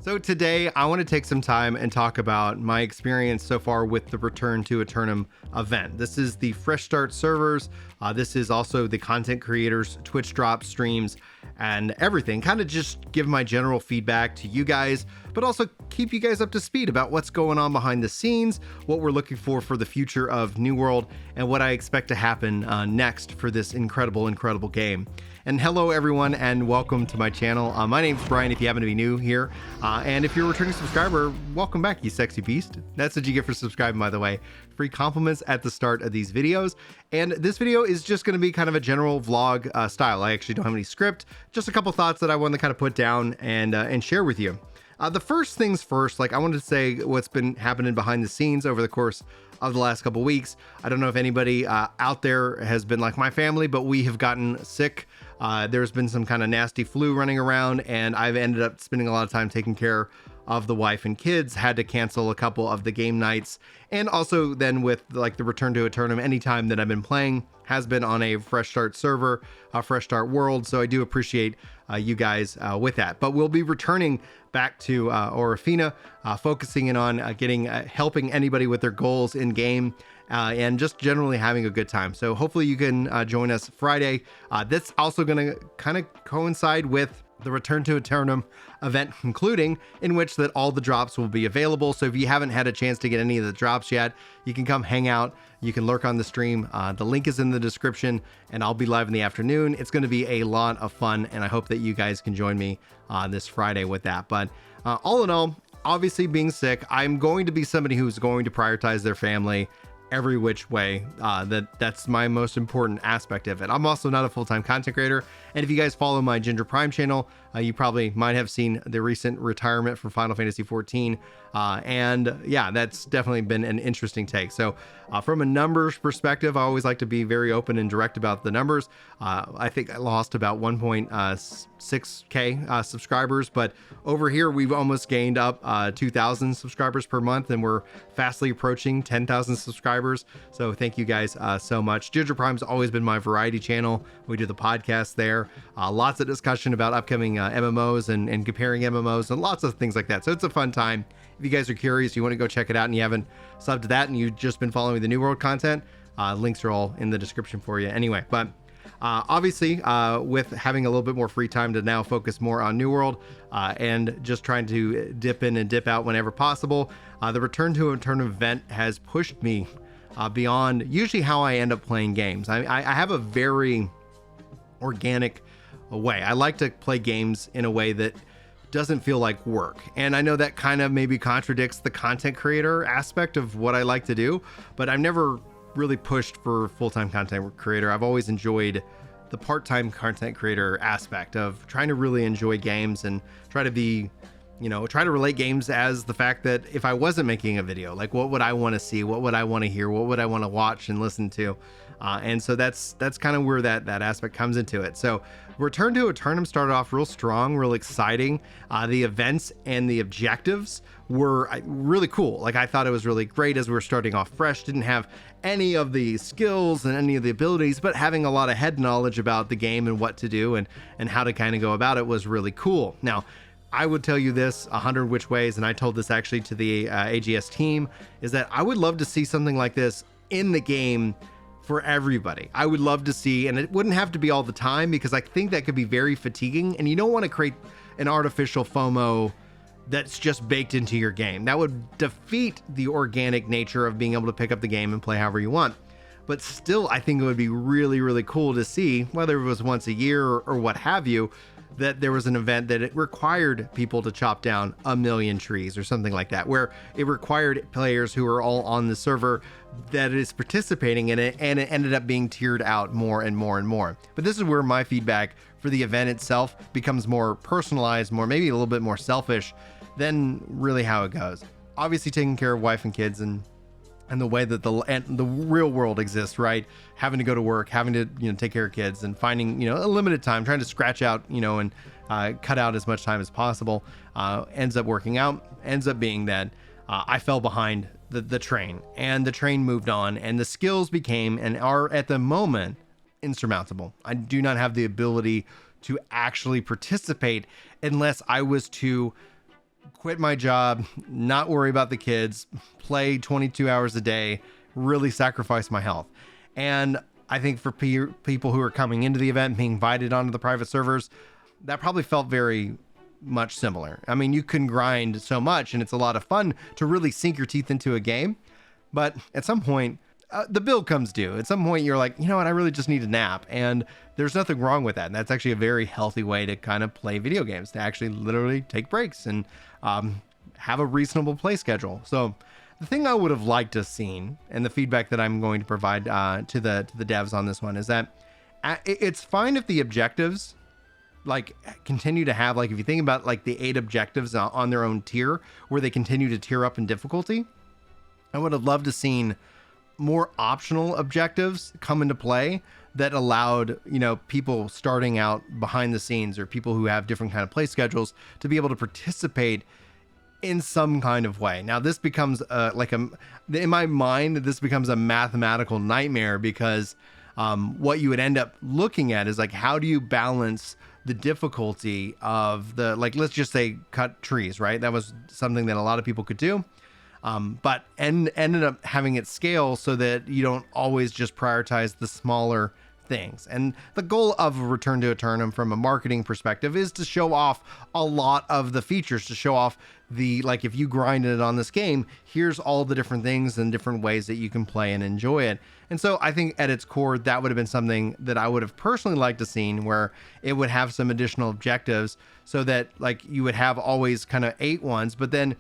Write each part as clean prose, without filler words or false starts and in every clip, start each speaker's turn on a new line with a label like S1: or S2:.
S1: So today I want to take some time and talk about my experience so far with the Return to Aeternum event. This is the Fresh Start servers. This is also the content creators, Twitch drop streams, and everything. Kind of just give my general feedback to you guys, but also keep you guys up to speed about what's going on behind the scenes, what we're looking for the future of New World, and what I expect to happen next for this incredible game. And hello everyone, and welcome to my channel. My name's Brian, if you happen to be new here. And if you're a returning subscriber, welcome back, you sexy beast. That's what you get for subscribing, by the way. Free compliments at the start of these videos. And this video is just going to be kind of a general vlog style. I actually don't have any script, just a couple thoughts that I want to kind of put down and share with you. The first things first, I wanted to say what's been happening behind the scenes over the course of the last couple weeks. I don't know if anybody out there has been like my family, but we have gotten sick. There's been some kind of nasty flu running around, and I've ended up spending a lot of time taking care of the wife and kids, had to cancel a couple of the game nights. And also then with the Return to Aeternum, anytime that I've been playing has been on a Fresh Start server, a Fresh Start world. So I do appreciate you guys with that. But we'll be returning back to Orofina, focusing in on helping anybody with their goals in game. And just generally having a good time. So hopefully you can join us Friday. That's also going to kind of coincide with the Return to Aeternum event concluding, in which that all the drops will be available. So if you haven't had a chance to get any of the drops yet, you can come hang out. You can lurk on the stream. The link is in the description, and I'll be live in the afternoon. It's going to be a lot of fun, and I hope that you guys can join me this Friday with that. But all in all, obviously being sick, I'm going to be somebody who's going to prioritize their family every which way. That's my most important aspect of it. I'm also not a full-time content creator, and if you guys follow my Ginger Prime channel, you probably might have seen the recent retirement from Final Fantasy XIV, and yeah, that's definitely been an interesting take. So from a numbers perspective, I always like to be very open and direct about the numbers. I think I lost about 1.6k subscribers, but over here we've almost gained up 2,000 subscribers per month, and we're fastly approaching 10,000 subscribers. So thank you guys so much. Ginger Prime's always been my variety channel. We do the podcast there. Lots of discussion about upcoming MMOs and comparing MMOs and lots of things like that. So it's a fun time. If you guys are curious, you want to go check it out and you haven't subbed to that and you've just been following the New World content, links are all in the description for you anyway. But obviously, with having a little bit more free time to now focus more on New World and just trying to dip in and dip out whenever possible, the Return to Aeternum event has pushed me beyond usually how I end up playing games. I have a very organic way. I like to play games in a way that doesn't feel like work. And I know that kind of maybe contradicts the content creator aspect of what I like to do, but I've never really pushed for full-time content creator. I've always enjoyed the part-time content creator aspect of trying to really enjoy games and try to be, try to relate games as the fact that if I wasn't making a video, what would I want to see? What would I want to hear? What would I want to watch and listen to? And so that's kind of where that aspect comes into it. So Return to Aeternum started off real strong, real exciting. The events and the objectives were really cool. I thought it was really great as we were starting off fresh, didn't have any of the skills and any of the abilities, but having a lot of head knowledge about the game and what to do and how to kind of go about it was really cool. Now, I would tell you this 100 which ways, and I told this actually to the AGS team, is that I would love to see something like this in the game for everybody. I would love to see, and it wouldn't have to be all the time because I think that could be very fatiguing, and you don't want to create an artificial FOMO that's just baked into your game. That would defeat the organic nature of being able to pick up the game and play however you want. But still, I think it would be really, really cool to see, whether it was once a year or what have you, that there was an event that it required people to chop down 1,000,000 trees or something like that, where it required players who are all on the server that is participating in it, and it ended up being tiered out more and more and more. But this is where my feedback for the event itself becomes more personalized, maybe a little bit more selfish than really how it goes. Obviously taking care of wife and kids and the way that the real world exists, right? Having to go to work, having to, take care of kids and finding, a limited time, trying to scratch out, and cut out as much time as possible, ends up working out, ends up being that I fell behind the train, and the train moved on, and the skills became and are at the moment insurmountable. I do not have the ability to actually participate unless I was to quit my job, not worry about the kids, play 22 hours a day, really sacrifice my health. And I think for people who are coming into the event, being invited onto the private servers, that probably felt very much similar. I mean, you can grind so much and it's a lot of fun to really sink your teeth into a game. But at some point, the bill comes due. At some point, you're like, you know what, I really just need a nap. And there's nothing wrong with that. And that's actually a very healthy way to kind of play video games, to actually literally take breaks and have a reasonable play schedule. So the thing I would have liked to have seen, and the feedback that I'm going to provide to the devs on this one, is that it's fine if the objectives like continue to have, like if you think about like the 8 objectives on their own tier, where they continue to tier up in difficulty. I would have loved to seen more optional objectives come into play that allowed, you know, people starting out behind the scenes or people who have different kind of play schedules to be able to participate in some kind of way. Now this becomes in my mind, this becomes a mathematical nightmare, because what you would end up looking at is like, how do you balance the difficulty of the, like, let's just say cut trees, right? That was something that a lot of people could do. But ended up having it scale so that you don't always just prioritize the smaller things. And the goal of Return to Aeternum from a marketing perspective is to show off a lot of the features, to show off the, like, if you grinded it on this game, here's all the different things and different ways that you can play and enjoy it. And so I think at its core, that would have been something that I would have personally liked to seen, where it would have some additional objectives so that like you would have always kind of 8 ones, but then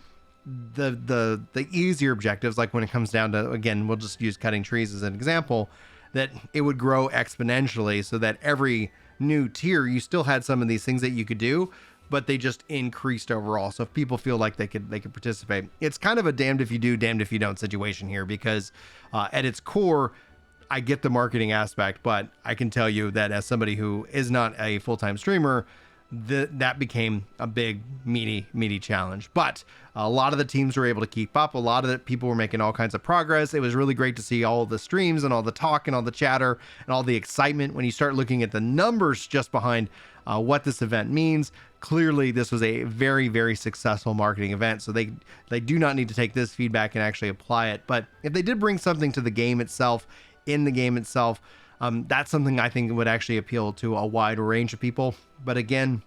S1: the easier objectives, like when it comes down to, again, we'll just use cutting trees as an example, that it would grow exponentially, so that every new tier you still had some of these things that you could do, but they just increased overall. So if people feel like they could participate, it's kind of a damned if you do, damned if you don't situation here, because at its core, I get the marketing aspect, but I can tell you that as somebody who is not a full-time streamer, that became a big meaty challenge. But a lot of the teams were able to keep up. A lot of the people were making all kinds of progress. It was really great to see all the streams and all the talk and all the chatter and all the excitement when you start looking at the numbers just behind what this event means. Clearly this was a very, very successful marketing event, so they do not need to take this feedback and actually apply it. But if they did bring something to the game itself, in the game itself, that's something I think would actually appeal to a wide range of people. But again,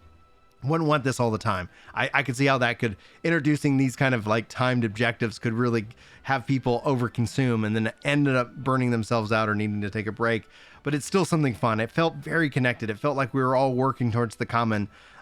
S1: wouldn't want this all the time. I could see how that could, introducing these kind of like timed objectives could really have people overconsume and then ended up burning themselves out or needing to take a break. But it's still something fun. It felt very connected. It felt like we were all working towards the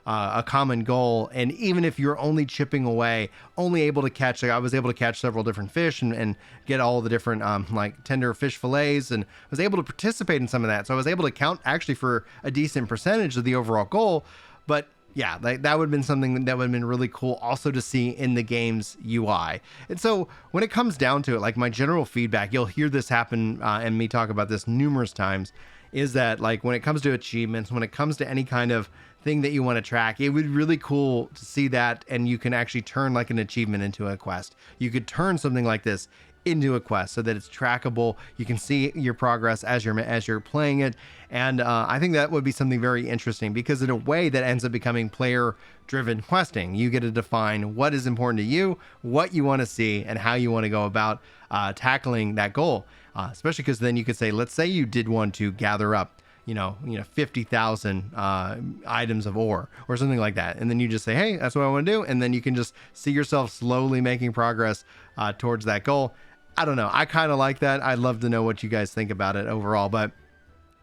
S1: a common goal. And even if you're only chipping away, only able to catch, like I was able to catch several different fish and get all the different like tender fish fillets, and was able to participate in some of that. So I was able to count actually for a decent percentage of the overall goal. But yeah, that would have been something that would have been really cool also to see in the game's UI. And so when it comes down to it, like my general feedback, you'll hear this happen and me talk about this numerous times, is that like when it comes to achievements, when it comes to any kind of thing that you want to track, it would be really cool to see that, and you can actually turn like an achievement into a quest. You could turn something like this into a quest so that it's trackable. You can see your progress as you're playing it. And I think that would be something very interesting, because in a way that ends up becoming player driven questing. You get to define what is important to you, what you want to see, and how you want to go about tackling that goal. Especially because then you could say, let's say you did want to gather up 50,000 items of ore or something like that. And then you just say, hey, that's what I want to do. And then you can just see yourself slowly making progress towards that goal. I don't know. I kind of like that. I'd love to know what you guys think about it overall. But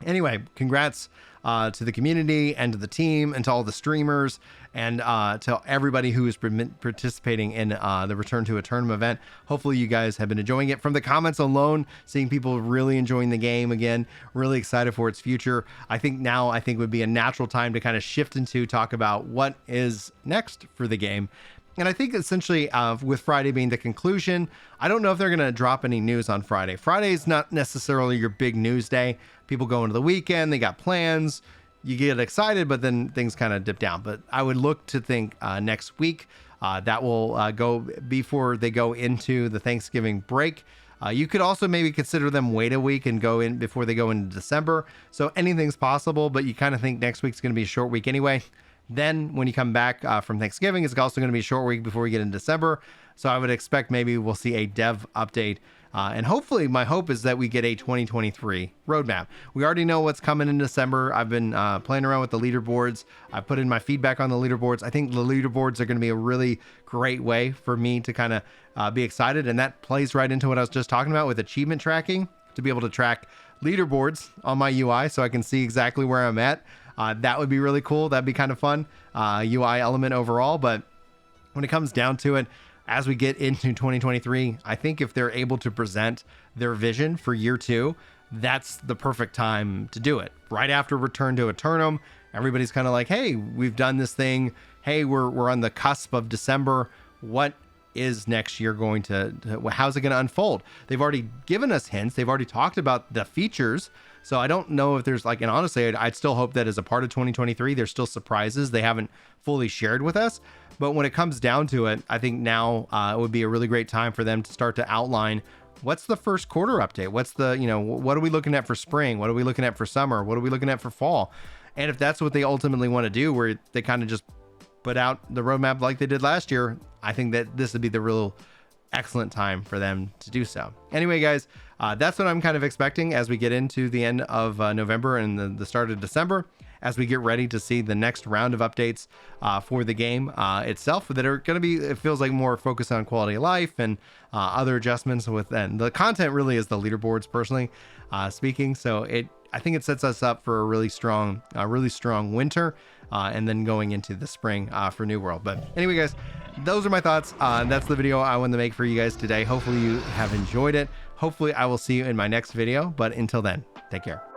S1: anyway, congrats to the community and to the team and to all the streamers and to everybody who is participating in the Return to Aeternum event. Hopefully you guys have been enjoying it. From the comments alone, seeing people really enjoying the game again, really excited for its future. I think would be a natural time to kind of shift into talk about what is next for the game. And I think essentially with Friday being the conclusion, I don't know if they're going to drop any news on Friday. Friday is not necessarily your big news day. People go into the weekend, they got plans, you get excited, but then things kind of dip down. But I would look to think next week that will go before they go into the Thanksgiving break. You could also maybe consider them wait a week and go in before they go into December. So anything's possible, but you kind of think next week's going to be a short week anyway. Then when you come back from Thanksgiving, it's also going to be a short week before we get into December. So I would expect maybe we'll see a dev update. And hopefully my hope is that we get a 2023 roadmap. We already know what's coming in December. I've been playing around with the leaderboards. I put in my feedback on the leaderboards. I think the leaderboards are going to be a really great way for me to kind of be excited. And that plays right into what I was just talking about with achievement tracking, to be able to track leaderboards on my UI so I can see exactly where I'm at. That would be really cool. That'd be kind of fun. UI element overall. But when it comes down to it, as we get into 2023, I think if they're able to present their vision for year 2, that's the perfect time to do it. Right after Return to Aeternum, everybody's kind of like, hey, we've done this thing. Hey, we're on the cusp of December. What is next year going to how's it going to unfold? They've already given us hints. They've already talked about the features. So I don't know if there's like, and honestly, I'd still hope that as a part of 2023, there's still surprises they haven't fully shared with us. But when it comes down to it, I think now it would be a really great time for them to start to outline what's the first quarter update? What's the, what are we looking at for spring? What are we looking at for summer? What are we looking at for fall? And if that's what they ultimately want to do, where they kind of just put out the roadmap like they did last year, I think that this would be the real excellent time for them to do so. Anyway, guys, that's what I'm kind of expecting as we get into the end of November and the start of December, as we get ready to see the next round of updates for the game itself that are going to be, it feels like, more focused on quality of life and other adjustments within. The content really is the leaderboards, personally speaking. So I think it sets us up for a really strong winter and then going into the spring for New World. But anyway, guys, those are my thoughts. That's the video I wanted to make for you guys today. Hopefully you have enjoyed it. Hopefully I will see you in my next video. But until then, take care.